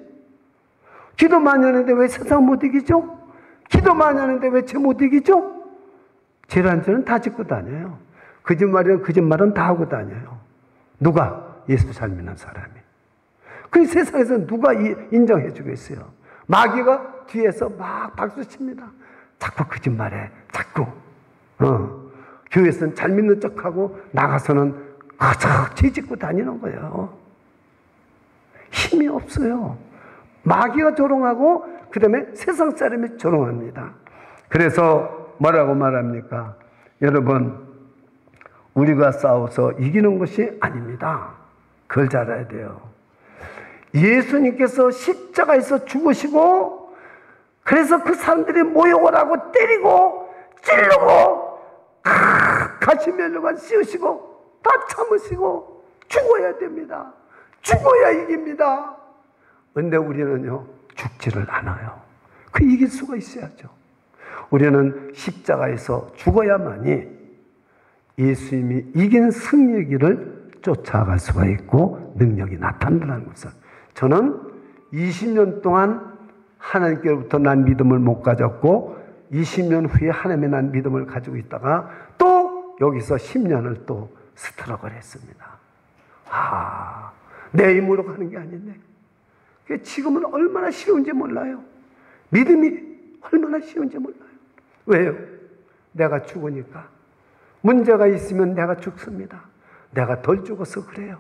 기도 많이 하는데 왜 세상 못 이기죠? 기도 많이 하는데 왜 죄 못 이기죠? 죄란 죄는 다 짓고 다녀요. 거짓말은 다 하고 다녀요. 누가? 예수 잘 믿는 사람이. 그 세상에서 누가 인정해 주겠어요? 마귀가 뒤에서 막 박수 칩니다. 자꾸 거짓말해. 자꾸. 교회에서는 잘 믿는 척하고 나가서는 그저 죄 짓고 다니는 거예요. 힘이 없어요. 마귀가 조롱하고 그 다음에 세상 사람이 조롱합니다. 그래서 뭐라고 말합니까? 여러분, 우리가 싸워서 이기는 것이 아닙니다. 그걸 잘 알아야 돼요. 예수님께서 십자가에서 죽으시고 그래서 그 사람들이 모여오라고 때리고 찌르고 가시면류관 씌우시고 다 참으시고 죽어야 됩니다. 죽어야 이깁니다. 그런데 우리는요 죽지를 않아요. 그 이길 수가 있어야죠. 우리는 십자가에서 죽어야만이 예수님이 이긴 승리의 길을 쫓아갈 수가 있고 능력이 나타난다는 것을 저는 20년 동안 하나님께로부터 난 믿음을 못 가졌고 20년 후에 하나님의 난 믿음을 가지고 있다가 또 여기서 10년을 또 스트럭을 했습니다. 내 힘으로 가는 게 아닌데 지금은 얼마나 쉬운지 몰라요. 믿음이 얼마나 쉬운지 몰라요. 왜요? 내가 죽으니까. 문제가 있으면 내가 죽습니다. 내가 덜 죽어서 그래요.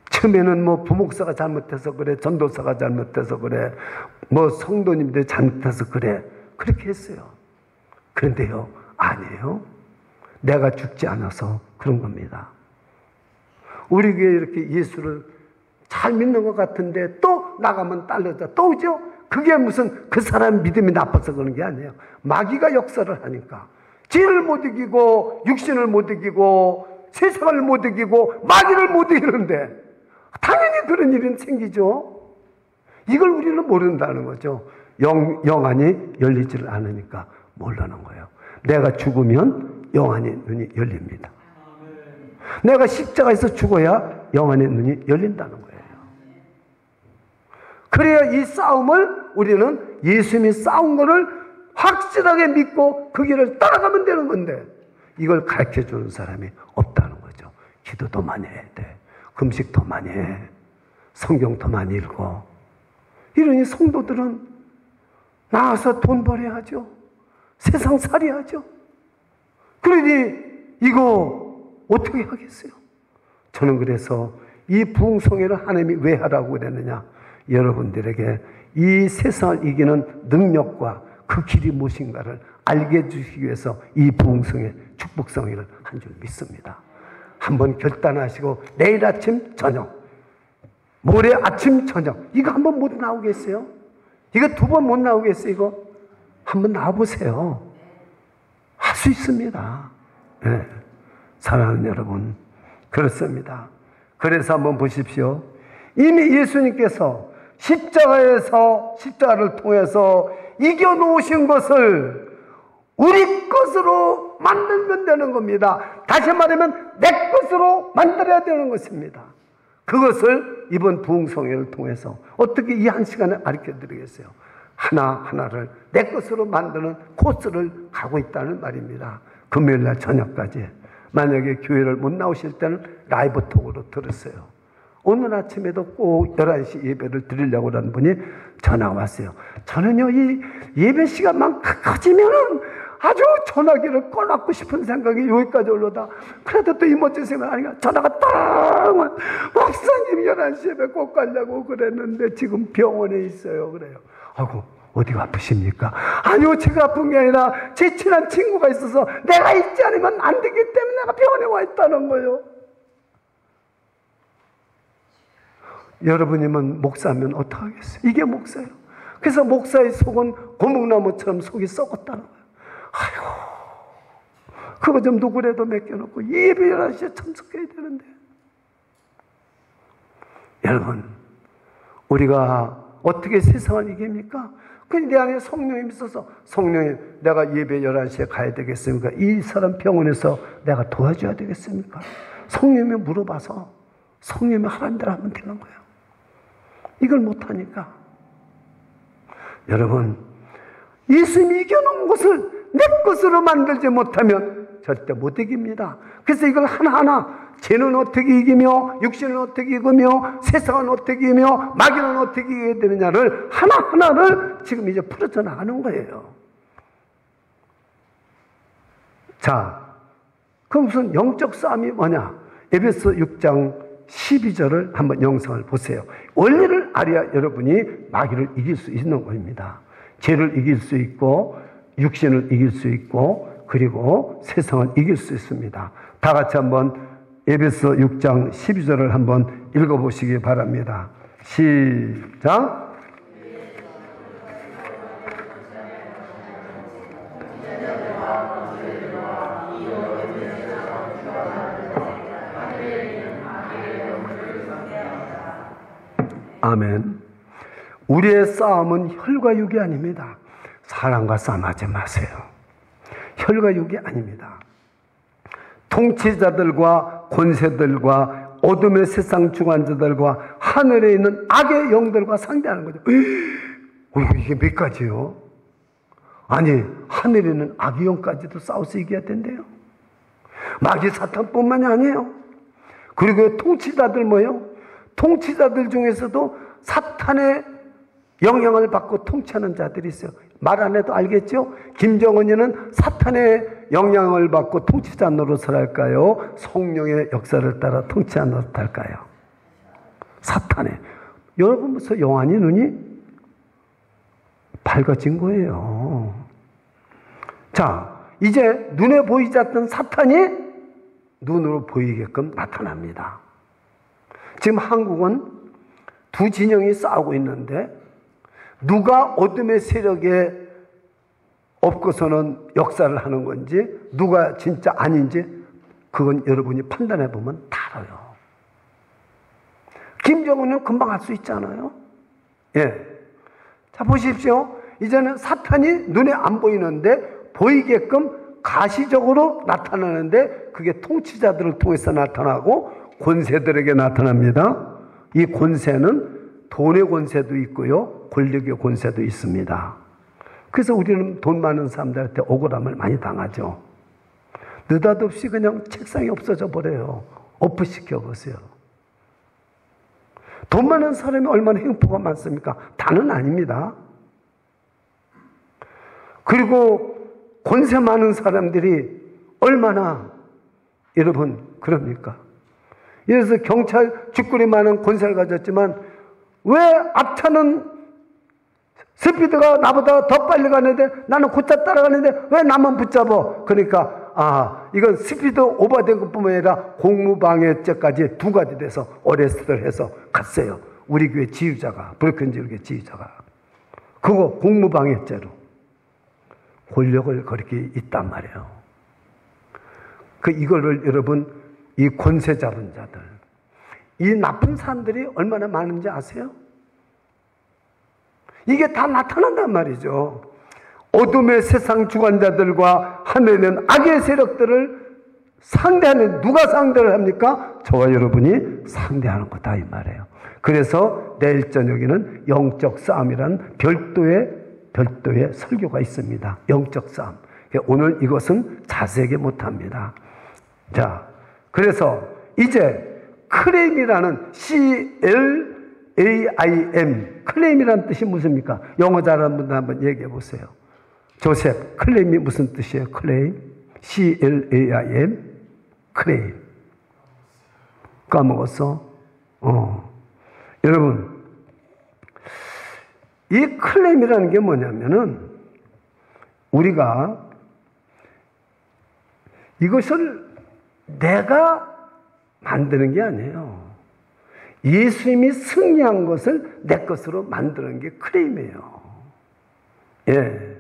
처음에는 뭐 부목사가 잘못해서 그래, 전도사가 잘못해서 그래, 뭐 성도님들이 잘못해서 그래, 그렇게 했어요. 그런데요, 아니에요. 내가 죽지 않아서 그런 겁니다. 우리 교회 이렇게 예수를 잘 믿는 것 같은데 또 나가면 딸려서 또 오죠? 그게 무슨 그 사람 믿음이 나빠서 그런 게 아니에요. 마귀가 역사를 하니까. 죄를 못 이기고 육신을 못 이기고 세상을 못 이기고 마귀를 못 이기는데 당연히 그런 일은 생기죠. 이걸 우리는 모른다는 거죠. 영안이 열리지를 않으니까 모르는 거예요. 내가 죽으면 영안의 눈이 열립니다. 내가 십자가에서 죽어야 영안의 눈이 열린다는 거예요. 그래야 이 싸움을 우리는 예수님이 싸운 거를 확실하게 믿고 그 길을 따라가면 되는 건데 이걸 가르쳐주는 사람이 없다는 거죠. 기도도 많이 해야 돼. 금식도 많이 해. 성경도 많이 읽어. 이러니 성도들은 나와서 돈 벌어야 하죠. 세상 살이야 하죠. 그러니 이거 어떻게 하겠어요? 저는 그래서 이 부흥성회를 하나님이 왜 하라고 그랬느냐? 여러분들에게 이 세상을 이기는 능력과 그 길이 무엇인가를 알게 해주시기 위해서 이 부흥성회 축복성회를 한 줄 믿습니다. 한번 결단하시고 내일 아침 저녁, 모레 아침 저녁 이거 한번 못 나오겠어요? 이거 2번 못 나오겠어요? 이거 한번 나와보세요. 할 수 있습니다. 네. 사랑하는 여러분, 그렇습니다. 그래서 한번 보십시오. 이미 예수님께서 십자가를 통해서 이겨놓으신 것을 우리 것으로 만들면 되는 겁니다. 다시 말하면 내 것으로 만들어야 되는 것입니다. 그것을 이번 부흥성회를 통해서 어떻게 이 한 시간에 가르쳐 드리겠어요? 하나하나를 내 것으로 만드는 코스를 가고 있다는 말입니다. 금요일날 저녁까지. 만약에 교회를 못 나오실 때는 라이브 톡으로 들으세요. 오늘 아침에도 꼭 11시 예배를 드리려고 하는 분이 전화가 왔어요. 저는요, 이 예배 시간만 커지면은 아주 전화기를 꺼놓고 싶은 생각이 여기까지 올라다. 그래도 또 이 멋진 생각 아니까 전화가 딱 와. 목사님 11시 예배 꼭 가려고 그랬는데 지금 병원에 있어요. 그래요. 아이고, 어디가 아프십니까? 아니요, 제가 아픈 게 아니라 제 친한 친구가 있어서 내가 있지 않으면 안 되기 때문에 내가 병원에 와 있다는 거예요. 여러분이면 목사면 어떡하겠어요? 이게 목사예요. 그래서 목사의 속은 고목나무처럼 속이 썩었다는 거예요. 아이고, 그거 좀 누구라도 맡겨놓고 예배 11시에 참석해야 되는데. 여러분, 우리가 어떻게 세상을 이깁니까? 내 안에 성령님이 있어서 성령님, 내가 예배 11시에 가야 되겠습니까? 이 사람 병원에서 내가 도와줘야 되겠습니까? 성령님이 물어봐서 성령님이 하라는 대로 하면 되는 거예요. 이걸 못하니까. 여러분, 예수님이 이겨놓은 것을 내 것으로 만들지 못하면 절대 못 이깁니다. 그래서 이걸 하나하나 죄는 어떻게 이기며 육신은 어떻게 이기며 세상은 어떻게 이기며 마귀는 어떻게 이겨야 되느냐를 하나하나를 지금 이제 풀어져 나가는 거예요. 자, 그럼 무슨 영적 싸움이 뭐냐? 에베소 6장 12절을 한번 영상을 보세요. 원리를 알아야 여러분이 마귀를 이길 수 있는 겁니다. 죄를 이길 수 있고 육신을 이길 수 있고 그리고 세상을 이길 수 있습니다. 다 같이 한번 에베소 6장 12절을 한번 읽어보시기 바랍니다. 시작! 아멘. 우리의 싸움은 혈과 육이 아닙니다. 사람과 싸움하지 마세요. 혈과 육이 아닙니다. 통치자들과 권세들과 어둠의 세상 주관자들과 하늘에 있는 악의 영들과 상대하는 거죠. 이게 몇 가지요? 아니, 하늘에 있는 악의 영까지도 싸워서 이겨야 된대요. 마귀 사탄뿐만이 아니에요. 그리고 통치자들 뭐예요? 통치자들 중에서도 사탄의 영향을 받고 통치하는 자들이 있어요. 말 안 해도 알겠죠? 김정은이는 사탄의 영향을 받고 통치자 노릇을 할까요? 성령의 역사를 따라 통치자 노릇 할까요? 사탄의. 여러분 벌써 영안이 눈이 밝아진 거예요. 자, 이제 눈에 보이지 않던 사탄이 눈으로 보이게끔 나타납니다. 지금 한국은 두 진영이 싸우고 있는데 누가 어둠의 세력에 엎고서는 역사를 하는 건지 누가 진짜 아닌지 그건 여러분이 판단해 보면 다 알아요. 김정은은 금방 할 수 있잖아요. 예. 자, 보십시오. 이제는 사탄이 눈에 안 보이는데 보이게끔 가시적으로 나타나는데 그게 통치자들을 통해서 나타나고 권세들에게 나타납니다. 이 권세는 돈의 권세도 있고요, 권력의 권세도 있습니다. 그래서 우리는 돈 많은 사람들한테 억울함을 많이 당하죠. 느닷없이 그냥 책상이 없어져 버려요. 오프시켜 보세요. 돈 많은 사람이 얼마나 행복가 많습니까? 다는 아닙니다. 그리고 권세 많은 사람들이 얼마나 여러분 그럽니까? 그래서 경찰 쥐꼬리 많은 권세를 가졌지만 왜 앞차는 스피드가 나보다 더 빨리 가는데 나는 곧차 따라가는데 왜 나만 붙잡아? 그러니까 이건 스피드 오버된 것뿐만 아니라 공무방해죄까지 두 가지 돼서 어레스트를 해서 갔어요. 우리 교회 지휘자가, 브로큰지역의 지휘자가. 그거 공무방해죄로. 권력을 그렇게 있단 말이에요. 이거를 여러분, 이 권세 잡은 자들, 이 나쁜 사람들이 얼마나 많은지 아세요? 이게 다 나타난단 말이죠. 어둠의 세상 주관자들과 하늘에는 악의 세력들을 상대하는, 누가 상대를 합니까? 저와 여러분이 상대하는 거다 이 말이에요. 그래서 내일 저녁에는 영적 싸움이라는 별도의 설교가 있습니다. 영적 싸움. 오늘 이것은 자세하게 못합니다. 자, 그래서 이제 클레임이라는 CLAIM, 클레임이라는 뜻이 무엇입니까? 영어 잘하는 분들 한번 얘기해 보세요. 조셉, 클레임이 무슨 뜻이에요? 클레임? CLAIM, 클레임. 까먹었어? 여러분, 이 클레임이라는 게 뭐냐면은 우리가 이것을 내가 만드는 게 아니에요. 예수님이 승리한 것을 내 것으로 만드는 게 클레임이에요. 예.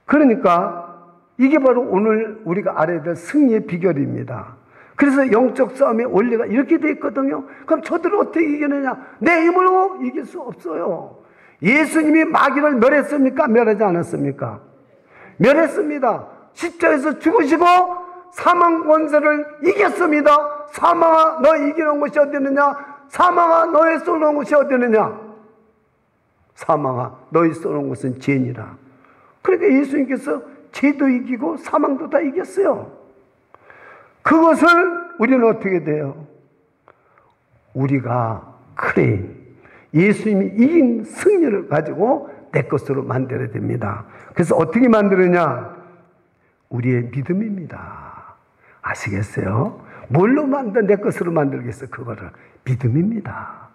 그러니까 이게 바로 오늘 우리가 알아야 될 승리의 비결입니다. 그래서 영적 싸움의 원리가 이렇게 돼 있거든요. 그럼 저들을 어떻게 이겨내냐? 내 힘으로 이길 수 없어요. 예수님이 마귀를 멸했습니까? 멸하지 않았습니까? 멸했습니다. 십자가에서 죽으시고 사망 권세를 이겼습니다. 사망아, 너 이기는 곳이 어디느냐? 사망아, 너의 쏘는 곳이 어디느냐? 사망아, 너의 쏘는 곳은 죄니라. 그러니까 예수님께서 죄도 이기고 사망도 다 이겼어요. 그것을 우리는 어떻게 돼요? 우리가 클레임, 예수님이 이긴 승리를 가지고 내 것으로 만들어야 됩니다. 그래서 어떻게 만드느냐? 우리의 믿음입니다. 아시겠어요? 뭘로 내 것으로 만들겠어요? 그거를. 믿음입니다.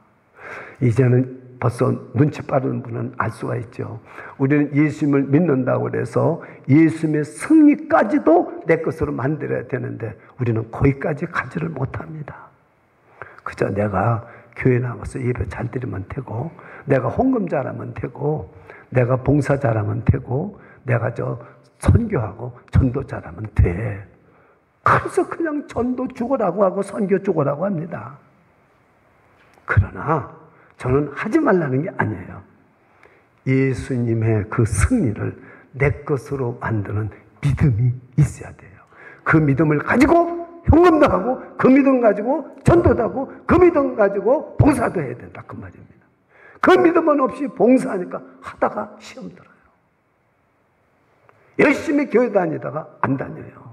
이제는 벌써 눈치 빠른 분은 알 수가 있죠. 우리는 예수님을 믿는다고 해서 예수님의 승리까지도 내 것으로 만들어야 되는데 우리는 거기까지 가지를 못합니다. 그저 내가 교회 나가서 예배 잘 드리면 되고, 내가 헌금 잘하면 되고, 내가 봉사 잘하면 되고, 내가 선교하고 전도 잘하면 돼. 그래서 그냥 전도 죽으라고 하고 선교 죽으라고 합니다. 그러나 저는 하지 말라는 게 아니에요. 예수님의 그 승리를 내 것으로 만드는 믿음이 있어야 돼요. 그 믿음을 가지고 헌금도 하고, 그 믿음 가지고 전도도 하고, 그 믿음 가지고 봉사도 해야 된다 그 말입니다. 그 믿음은 없이 봉사하니까 하다가 시험 들어요. 열심히 교회 다니다가 안 다녀요.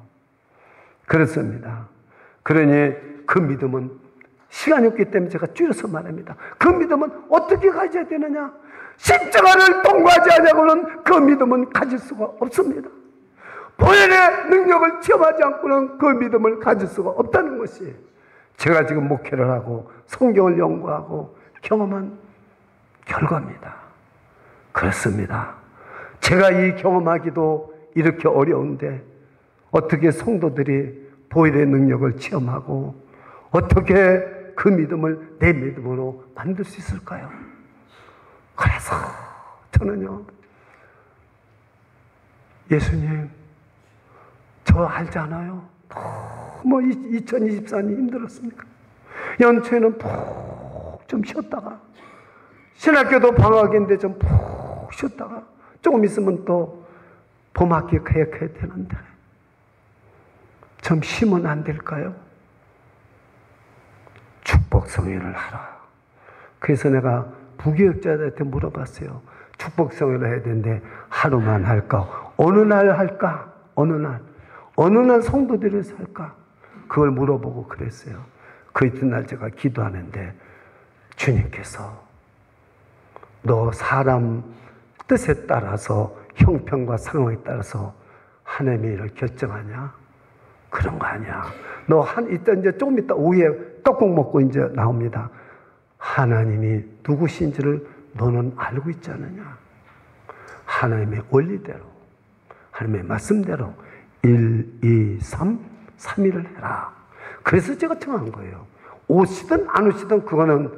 그렇습니다. 그러니 그 믿음은 시간이 없기 때문에 제가 줄여서 말합니다. 그 믿음은 어떻게 가져야 되느냐? 십자가를 통과하지 않고는 그 믿음은 가질 수가 없습니다. 보혈의 능력을 체험하지 않고는 그 믿음을 가질 수가 없다는 것이 제가 지금 목회를 하고 성경을 연구하고 경험한 결과입니다. 그렇습니다. 제가 이 경험하기도 이렇게 어려운데 어떻게 성도들이 보혈의 능력을 체험하고 어떻게 그 믿음을 내 믿음으로 만들 수 있을까요? 그래서 저는요, 예수님, 저 알잖아요. 너무 2024년이 힘들었습니까? 연초에는 푹 좀 쉬었다가, 신학교도 방학인데 좀 푹 쉬었다가, 조금 있으면 또 봄학기 계획해야 되는데, 좀 쉬면 안 될까요? 축복 성회를 하라. 그래서 내가 부교육자들한테 물어봤어요. 축복 성회를 해야 되는데 하루만 할까? 어느 날 할까? 어느 날 성도들에서 할까? 그걸 물어보고 그랬어요. 그 이튿날 제가 기도하는데 주님께서 너 사람 뜻에 따라서 형편과 상황에 따라서 하나님의 일을 결정하냐? 그런 거 아니야. 너 이따 이제 조금 이따 오후에 떡국 먹고 이제 나옵니다. 하나님이 누구신지를 너는 알고 있지 않느냐? 하나님의 원리대로, 하나님의 말씀대로 1, 2, 3, 3일을 해라. 그래서 제가 정한 거예요. 오시든 안 오시든 그거는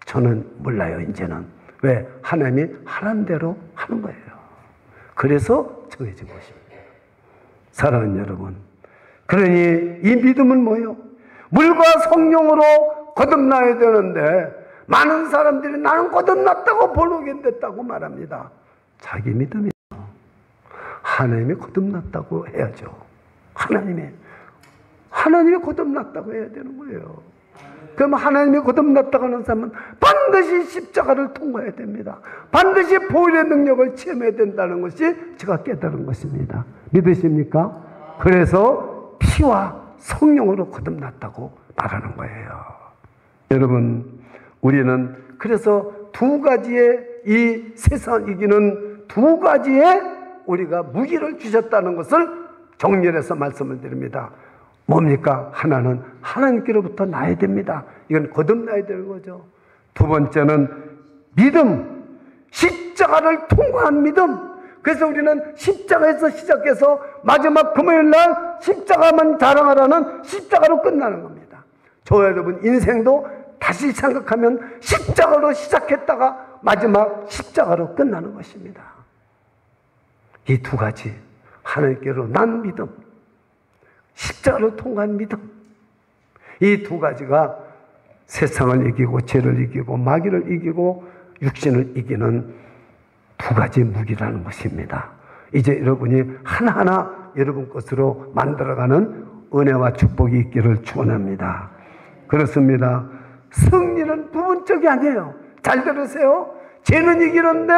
저는 몰라요, 이제는. 왜? 하나님이 하라는 대로 하는 거예요. 그래서 정해진 것입니다. 사랑하는 여러분, 그러니 이 믿음은 뭐예요? 물과 성령으로 거듭나야 되는데 많은 사람들이 나는 거듭났다고 번호견됐다고 말합니다. 자기 믿음이요. 하나님이 거듭났다고 해야죠. 하나님이 거듭났다고 해야 되는 거예요. 그럼 하나님이 거듭났다고 하는 사람은 반드시 십자가를 통과해야 됩니다. 반드시 보혈의 능력을 체험해야 된다는 것이 제가 깨달은 것입니다. 믿으십니까? 그래서 피와 성령으로 거듭났다고 말하는 거예요. 여러분, 우리는 그래서 두 가지의 이 세상을 이기는 두 가지의 우리가 무기를 주셨다는 것을 정리해서 말씀을 드립니다. 뭡니까? 하나는 하나님께로부터 나야 됩니다. 이건 거듭나야 되는 거죠. 두 번째는 믿음, 십자가를 통과한 믿음. 그래서 우리는 십자가에서 시작해서 마지막 금요일 날 십자가만 자랑하라는 십자가로 끝나는 겁니다. 저와 여러분 인생도 다시 생각하면 십자가로 시작했다가 마지막 십자가로 끝나는 것입니다. 이 두 가지, 하나님께로 난 믿음, 십자가로 통과한 믿음, 이 두 가지가 세상을 이기고 죄를 이기고 마귀를 이기고 육신을 이기는 두 가지 무기라는 것입니다. 이제 여러분이 하나하나 여러분 것으로 만들어가는 은혜와 축복이 있기를 축원합니다. 그렇습니다. 승리는 부분적이 아니에요. 잘 들으세요. 죄는 이기는데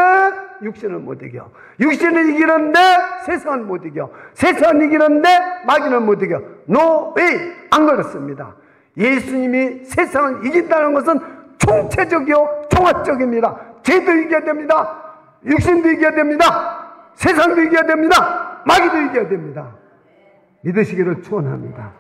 육신은 못 이겨. 육신은 이기는데 세상은 못 이겨. 세상은 이기는데 마귀는 못 이겨. No way! 안 그렇습니다. 예수님이 세상을 이긴다는 것은 총체적이요 종합적입니다. 죄도 이겨야 됩니다. 육신도 이겨야 됩니다. 세상도 이겨야 됩니다. 마귀도 이겨야 됩니다. 믿으시기를 축원합니다.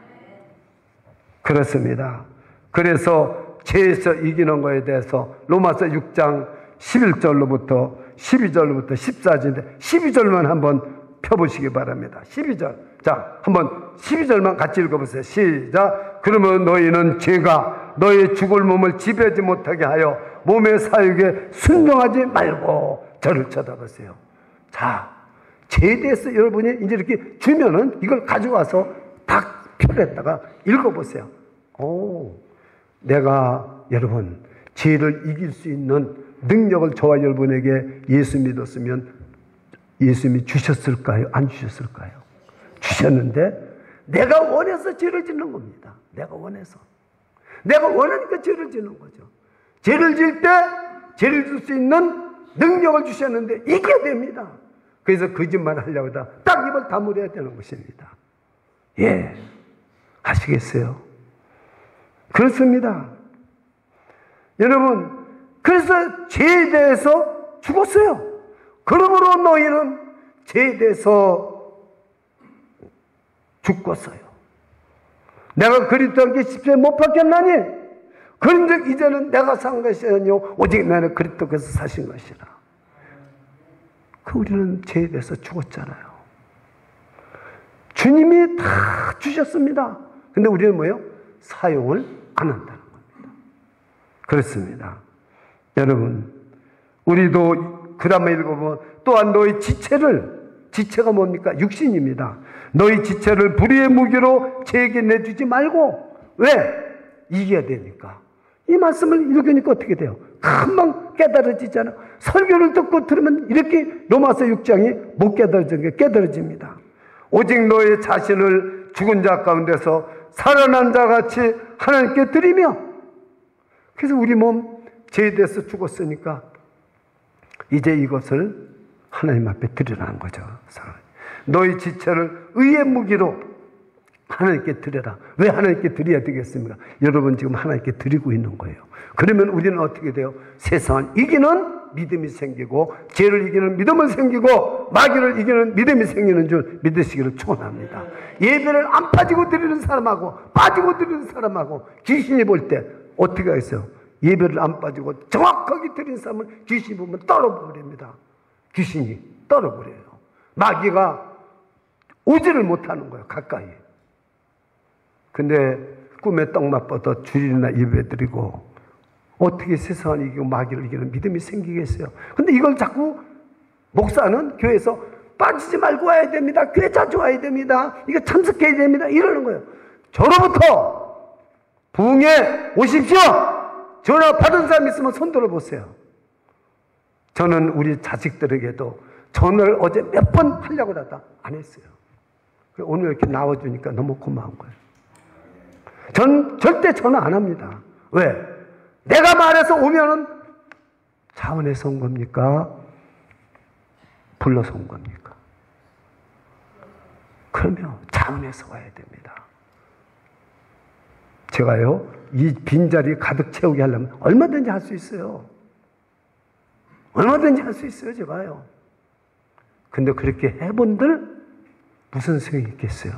그렇습니다. 그래서 죄에서 이기는 것에 대해서 로마서 6장 11절로부터 12절로부터 14절인데 12절만 한번 펴보시기 바랍니다. 12절. 자, 한번 12절만 같이 읽어보세요. 시작. 그러면 너희는 죄가 너희 죽을 몸을 지배하지 못하게 하여 몸의 사육에 순종하지 말고 저를 쳐다보세요. 자, 죄에 대해서 여러분이 이제 이렇게 주면은 이걸 가져와서 딱 펴냈다가 읽어보세요. 오, 내가 여러분 죄를 이길 수 있는 능력을 저와 여러분에게 예수 믿었으면 예수님이 주셨을까요? 안 주셨을까요? 주셨는데 내가 원해서 죄를 짓는 겁니다. 내가 원해서. 내가 원하니까 죄를 짓는 거죠. 죄를 질 때 죄를 질 수 있는 능력을 주셨는데 이겨야 됩니다. 그래서 거짓말 하려고 하다 딱 입을 다물어야 되는 것입니다. 예, 아시겠어요? 그렇습니다. 여러분, 그래서 죄에 대해서 죽었어요. 그러므로 너희는 죄에 대해서 죽었어요. 내가 그리스도와 함께 십자가에 못 박혔나니 그런즉 이제는 내가 산 것이 아니요 오직 나는 그리스도께서 사신 것이라. 우리는 죄에 대해서 죽었잖아요. 주님이 다 주셨습니다. 근데 우리는 뭐예요? 사용을 안 한다는 겁니다. 그렇습니다. 여러분, 우리도 그 다음에 읽어보면 또한 너희 지체가 뭡니까? 육신입니다. 너희 지체를 불의의 무기로 제게 내주지 말고. 왜? 이겨야 되니까. 이 말씀을 읽으니까 어떻게 돼요? 금방 깨달아지잖아요. 설교를 듣고 들으면 이렇게 로마서 6장이 못 깨달아지는 게 깨달아집니다. 오직 너의 자신을 죽은 자 가운데서 살아난 자 같이 하나님께 드리며. 그래서 우리 몸 죄에 대해서 죽었으니까 이제 이것을 하나님 앞에 드리라는 거죠. 너희 지체를 의의 무기로 하나님께 드려라. 왜 하나님께 드려야 되겠습니까? 여러분 지금 하나님께 드리고 있는 거예요. 그러면 우리는 어떻게 돼요? 세상을 이기는 믿음이 생기고, 죄를 이기는 믿음은 생기고, 마귀를 이기는 믿음이 생기는 줄 믿으시기를 축원합니다. 예배를 안 빠지고 드리는 사람하고 빠지고 드리는 사람하고 귀신이 볼 때 어떻게 하겠어요? 예배를 안 빠지고 정확하게 드리는 사람은 귀신이 보면 떨어버립니다. 귀신이 떨어버려요. 마귀가 오지를 못하는 거예요. 가까이. 근데 꿈에 떡 맛보다 주일이나 예배드리고 어떻게 세상을 이기고 마귀를 이기는 믿음이 생기겠어요? 근데 이걸 자꾸 목사는 교회에서 빠지지 말고 와야 됩니다. 교회 자주 와야 됩니다. 이거 참석해야 됩니다. 이러는 거예요. 저로부터 부흥에 오십시오. 전화 받은 사람 있으면 손 들어보세요. 저는 우리 자식들에게도 전화를 어제 몇 번 하려고 하다 안 했어요. 오늘 이렇게 나와주니까 너무 고마운 거예요. 전 절대 전화 안 합니다. 왜? 내가 말해서 오면은 차원에서 온 겁니까? 불러서 온 겁니까? 그러면 차원에서 와야 됩니다. 제가요, 이 빈자리 가득 채우게 하려면 얼마든지 할 수 있어요. 얼마든지 할 수 있어요, 제가요. 근데 그렇게 해본들 무슨 소용이 있겠어요?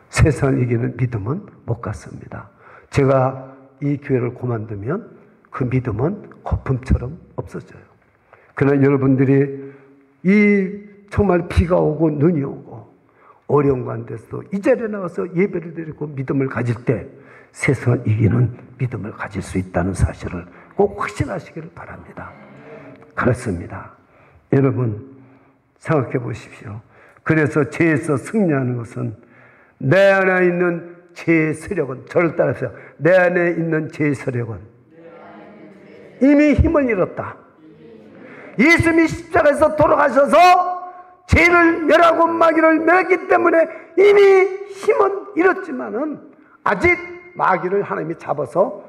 세상을 이기는 믿음은 못 갔습니다. 제가 이 교회를 그만두면 그 믿음은 거품처럼 없어져요. 그러나 여러분들이 이 정말 비가 오고 눈이 오고 어려운 가운데서도 이 자리에 나와서 예배를 드리고 믿음을 가질 때 세상을 이기는 믿음을 가질 수 있다는 사실을 꼭 확신하시기를 바랍니다. 그렇습니다. 여러분 생각해 보십시오. 그래서 죄에서 승리하는 것은 내 안에 있는 죄의 세력은, 저를 따라서 내 안에 있는 죄의 세력은 이미 힘을 잃었다. 예수님이 십자가에서 돌아가셔서 죄를 멸하고 마귀를 멸했기 때문에 이미 힘은 잃었지만은 아직 마귀를 하나님이 잡아서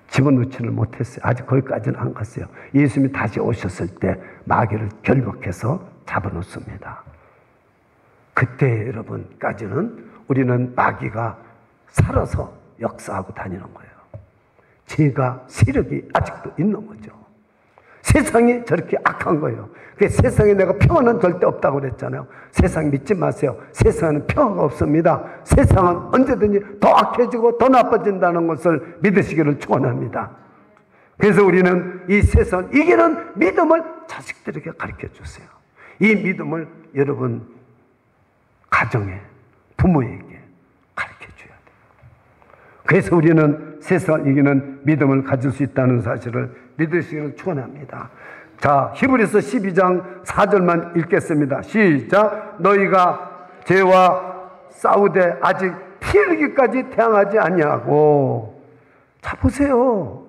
집어넣지를 못했어요. 아직 거기까지는 안 갔어요. 예수님이 다시 오셨을 때 마귀를 결박해서 잡아놓습니다. 그때 여러분까지는 우리는 마귀가 살아서 역사하고 다니는 거예요. 죄가 세력이 아직도 있는 거죠. 세상이 저렇게 악한 거예요. 세상에 내가 평화는 절대 없다고 그랬잖아요. 세상 믿지 마세요. 세상에는 평화가 없습니다. 세상은 언제든지 더 악해지고 더 나빠진다는 것을 믿으시기를 축원합니다. 그래서 우리는 이 세상을 이기는 믿음을 자식들에게 가르쳐 주세요. 이 믿음을 여러분 가정에, 부모에게 가르쳐 줘야 돼요. 그래서 우리는 세상을 이기는 믿음을 가질 수 있다는 사실을 믿으시기를 축원합니다. 자, 히브리서 12장 4절만 읽겠습니다. 시작. 너희가 죄와 싸우되 아직 피 흘리기까지 태양하지 아니하고. 자, 보세요.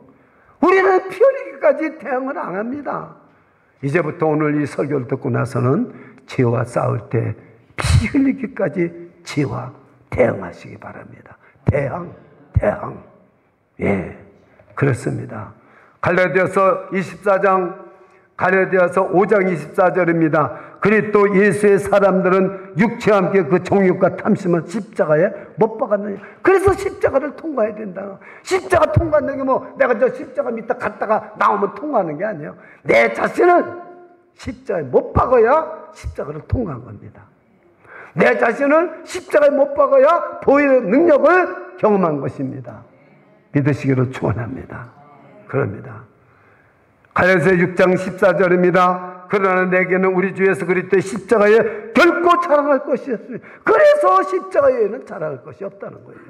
우리는 피 흘리기까지 태양을 안 합니다. 이제부터 오늘 이 설교를 듣고 나서는 죄와 싸울 때 피 흘리기까지 죄와 대항하시기 바랍니다. 대항. 예, 그렇습니다. 갈라디아서 5장 24절입니다. 그리스도 예수의 사람들은 육체와 함께 그 정욕과 탐심을 십자가에 못 박았느냐. 그래서 십자가를 통과해야 된다. 십자가 통과하는 게 뭐 내가 저 십자가 밑에 갔다가 나오면 통과하는 게 아니에요. 내 자신은 십자가에 못 박아야 십자가를 통과한 겁니다. 내 자신을 십자가에 못 박아야 보혈의 능력을 경험한 것입니다. 믿으시기를 축원합니다. 그럽니다. 갈라디아서 6장 14절입니다. 그러나 내게는 우리 주 예수 그리스도의 십자가에 결코 자랑할 것이 없습니다. 그래서 십자가에는 자랑할 것이 없다는 거예요.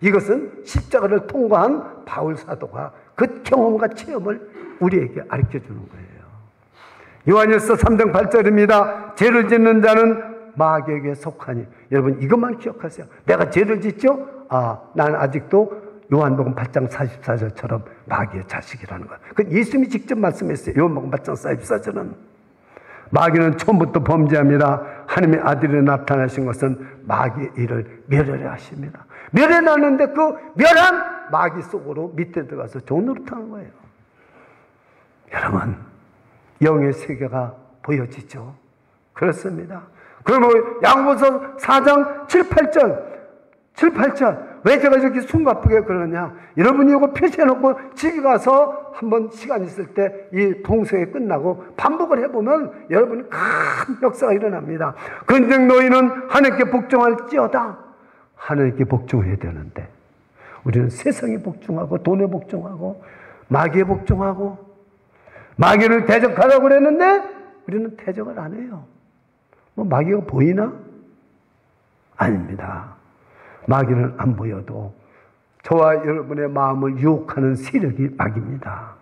이것은 십자가를 통과한 바울 사도가 그 경험과 체험을 우리에게 가르쳐 주는 거예요. 요한일서 3장 8절입니다. 죄를 짓는 자는 마귀에게 속하니. 여러분 이것만 기억하세요. 내가 죄를 짓죠? 나는 아직도 요한복음 8장 44절처럼 마귀의 자식이라는 거예요. 그건 예수님이 직접 말씀했어요. 요한복음 8장 44절은 마귀는 처음부터 범죄함이라 하나님의 아들이 나타나신 것은 마귀의 일을 멸하려 하십니다. 멸해놨는데 그 멸한 마귀 속으로 밑에 들어가서 종노릇하는 거예요. 여러분 영의 세계가 보여지죠. 그렇습니다. 그러면 야고보서 4장 7, 8절 왜 제가 이렇게 숨가쁘게 그러느냐? 여러분이 이거 표시해놓고 집에 가서 한번 시간 있을 때 이 동성애 끝나고 반복을 해보면 여러분이 큰 역사가 일어납니다. 근즉 너희는 하나님께 복종할지어다. 하나님께 복종해야 되는데 우리는 세상에 복종하고 돈에 복종하고 마귀에 복종하고 마귀를 대적하라고 그랬는데 우리는 대적을 안 해요. 뭐 마귀가 보이나? 아닙니다. 마귀는 안 보여도 저와 여러분의 마음을 유혹하는 세력이 마귀입니다.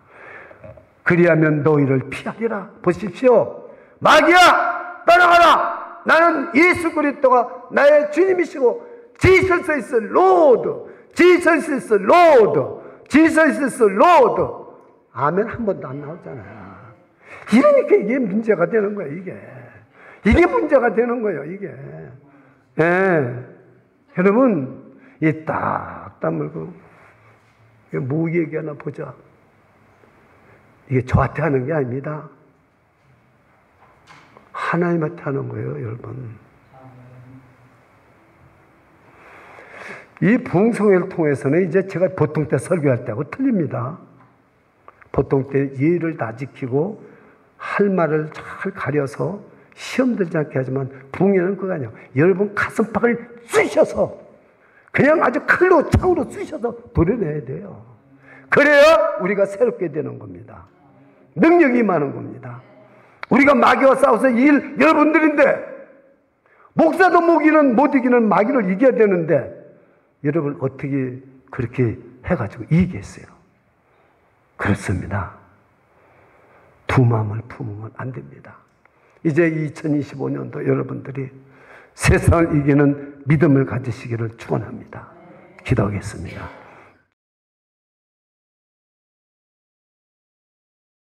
그리하면 너희를 피하리라. 보십시오. 마귀야 떠나가라. 나는 예수 그리스도가 나의 주님이시고 Jesus is Lord. Jesus is Lord. Jesus is Lord. 아멘 한 번도 안 나오잖아요. 이러니까 이게 문제가 되는 거예요. 이게 문제가 되는 거예요. 이게. 여러분 이 딱 다물고 뭐 얘기하나 보자. 이게 저한테 하는 게 아닙니다. 하나님한테 하는 거예요. 여러분 이 부흥성회를 통해서는 이제 제가 보통 때 설교할 때하고 틀립니다. 보통 때 예의를 다 지키고 할 말을 잘 가려서 시험 들지 않게 하지만 부흥회는 그거 아니에요. 여러분 가슴팍을 쑤셔서 그냥 아주 칼로 창으로 쑤셔서 도려내야 돼요. 그래야 우리가 새롭게 되는 겁니다. 능력이 임하는 겁니다. 우리가 마귀와 싸워서 이길 여러분들인데 목사도 못 이기는 마귀를 이겨야 되는데 여러분 어떻게 그렇게 해가지고 이기겠어요? 그렇습니다. 두 마음을 품으면 안 됩니다. 이제 2025년도 여러분들이 세상을 이기는 믿음을 가지시기를 축원합니다. 기도하겠습니다.